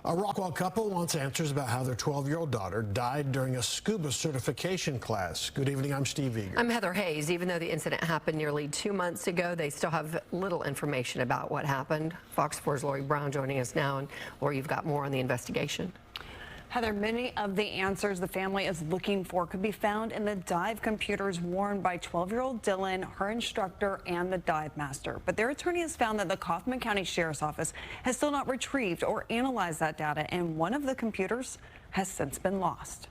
A Rockwall couple wants answers about how their 12-year-old daughter died during a scuba certification class. Good evening, I'm Steve Eager. I'm Heather Hayes. Even though the incident happened nearly 2 months ago, they still have little information about what happened. Fox 4's Lori Brown joining us now. And Lori, you've got more on the investigation. Heather, many of the answers the family is looking for could be found in the dive computers worn by 12-year-old Dylan, her instructor, and the dive master. But their attorney has found that the Kaufman County Sheriff's Office has still not retrieved or analyzed that data, and one of the computers has since been lost.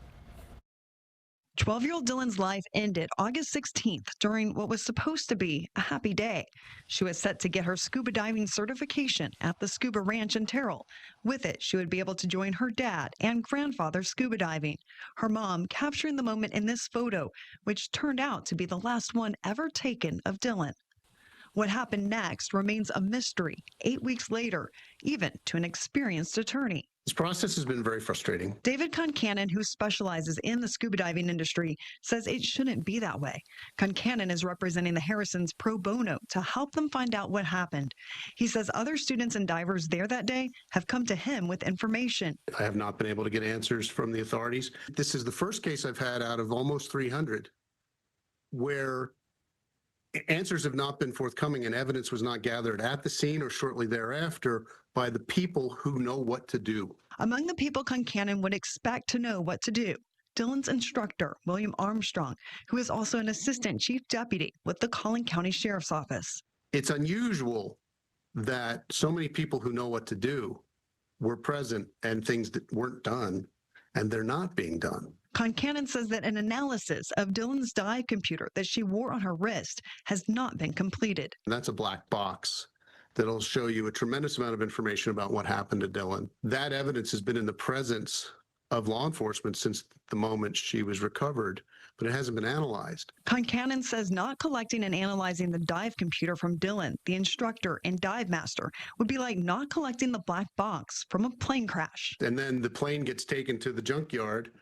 12-year-old Dylan's life ended August 16th during what was supposed to be a happy day. She was set to get her scuba diving certification at the Scuba Ranch in Terrell. With it, she would be able to join her dad and grandfather scuba diving. Her mom capturing the moment in this photo, which turned out to be the last one ever taken of Dylan. What happened next remains a mystery 8 weeks later, even to an experienced attorney. This process has been very frustrating. David Concannon, who specializes in the scuba diving industry, says it shouldn't be that way. Concannon is representing the Harrisons pro bono to help them find out what happened. He says other students and divers there that day have come to him with information. I have not been able to get answers from the authorities. This is the first case I've had out of almost 300 where answers have not been forthcoming and evidence was not gathered at the scene or shortly thereafter by the people who know what to do. Among the people Concannon would expect to know what to do, Dylan's instructor, William Armstrong, who is also an assistant chief deputy with the Collin County Sheriff's Office. It's unusual that so many people who know what to do were present and things that weren't done, and they're not being done. Concannon says that an analysis of Dylan's dive computer that she wore on her wrist has not been completed. And that's a black box that'll show you a tremendous amount of information about what happened to Dylan. That evidence has been in the presence of law enforcement since the moment she was recovered, but it hasn't been analyzed. Concannon says not collecting and analyzing the dive computer from Dylan, the instructor and dive master, would be like not collecting the black box from a plane crash. And then the plane gets taken to the junkyard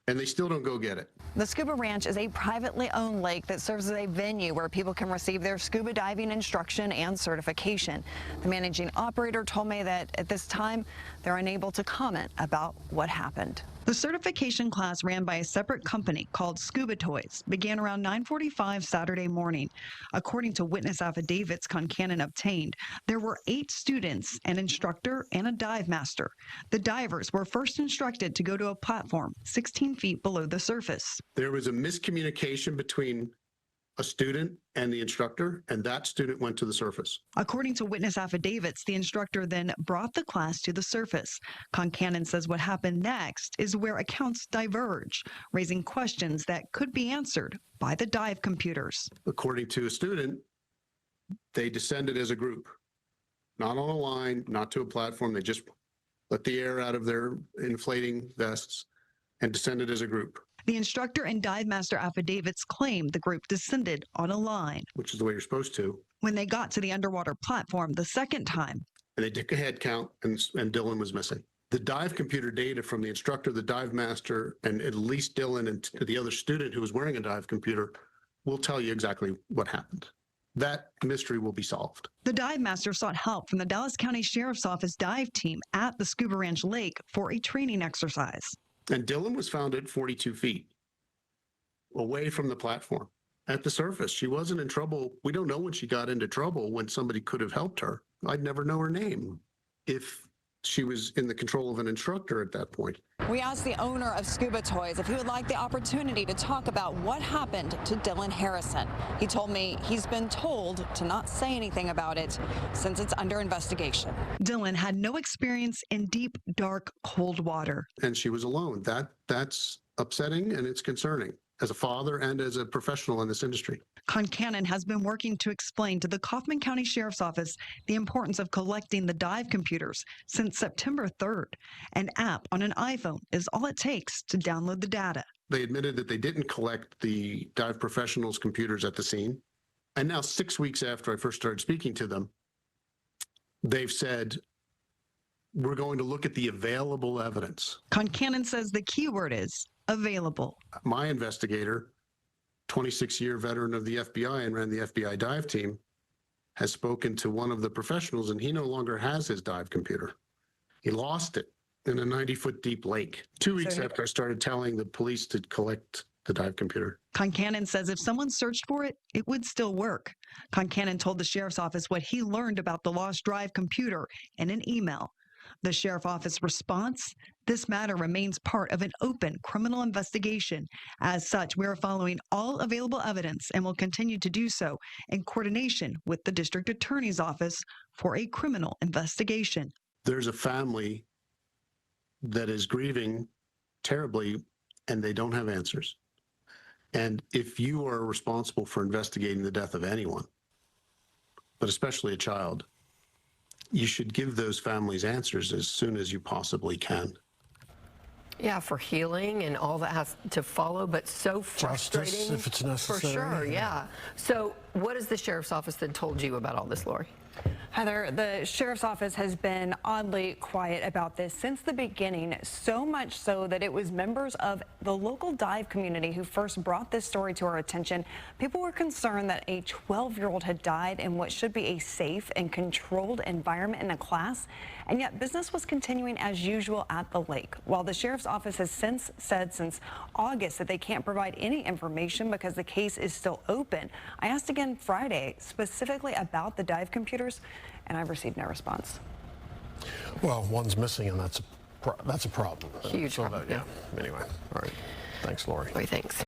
and they still don't go get it. The Scuba Ranch is a privately owned lake that serves as a venue where people can receive their scuba diving instruction and certification. The managing operator told me that at this time, they're unable to comment about what happened. The certification class, ran by a separate company called Scuba Toys, began around 9:45 Saturday morning. According to witness affidavits Concannon obtained, there were 8 students, an instructor, and a dive master. The divers were first instructed to go to a platform 16 feet below the surface. There was a miscommunication between a student and the instructor, and that student went to the surface. According to witness affidavits, the instructor then brought the class to the surface. Concannon says what happened next is where accounts diverge, raising questions that could be answered by the dive computers. According to a student, they descended as a group, not on a line, not to a platform. They just let the air out of their inflating vests and descended as a group. The instructor and dive master affidavits claim the group descended on a line, which is the way you're supposed to. When they got to the underwater platform the second time, and they took a head count and Dylan was missing. The dive computer data from the instructor, the dive master, and at least Dylan and the other student who was wearing a dive computer will tell you exactly what happened. That mystery will be solved. The dive master sought help from the Dallas County Sheriff's Office dive team at the Scuba Ranch Lake for a training exercise. And Dylan was found at 42 feet away from the platform at the surface. She wasn't in trouble. We don't know when she got into trouble when somebody could have helped her. I'd never know her name if she was in the control of an instructor at that point. We asked the owner of Scuba Toys if he would like the opportunity to talk about what happened to Dylan Harrison. He told me he's been told to not say anything about it since it's under investigation. Dylan had no experience in deep, dark, cold water. And she was alone. That's upsetting and it's concerning as a father and as a professional in this industry. Concannon has been working to explain to the Kaufman County Sheriff's Office the importance of collecting the dive computers since September 3rd. An app on an iPhone is all it takes to download the data. They admitted that they didn't collect the dive professionals' computers at the scene. And now 6 weeks after I first started speaking to them, they've said, we're going to look at the available evidence. Concannon says the key word is available. My investigator, 26-year veteran of the FBI and ran the FBI dive team, has spoken to one of the professionals and he no longer has his dive computer. He lost it in a 90-foot deep lake. 2 weeks after I started telling the police to collect the dive computer. Concannon says if someone searched for it, it would still work. Concannon told the sheriff's office what he learned about the lost drive computer in an email. The sheriff's office response: this matter remains part of an open criminal investigation. As such, we are following all available evidence and will continue to do so in coordination with the district attorney's office for a criminal investigation. There's a family that is grieving terribly, and they don't have answers. And if you are responsible for investigating the death of anyone, but especially a child, you should give those families answers as soon as you possibly can. Yeah, for healing and all that has to follow, but so frustrating. Justice, if it's necessary. For sure, yeah. So what has the sheriff's office then told you about all this, Lori? Heather, the sheriff's office has been oddly quiet about this since the beginning, so much so that it was members of the local dive community who first brought this story to our attention. People were concerned that a 12-year-old had died in what should be a safe and controlled environment in a class, and yet business was continuing as usual at the lake. While the sheriff's office has since said since August that they can't provide any information because the case is still open, I asked again Friday specifically about the dive computers, and I've received no response. Well, one's missing, and that's a problem. Huge problem, Yeah. Anyway, all right. Thanks, Lori. Thanks.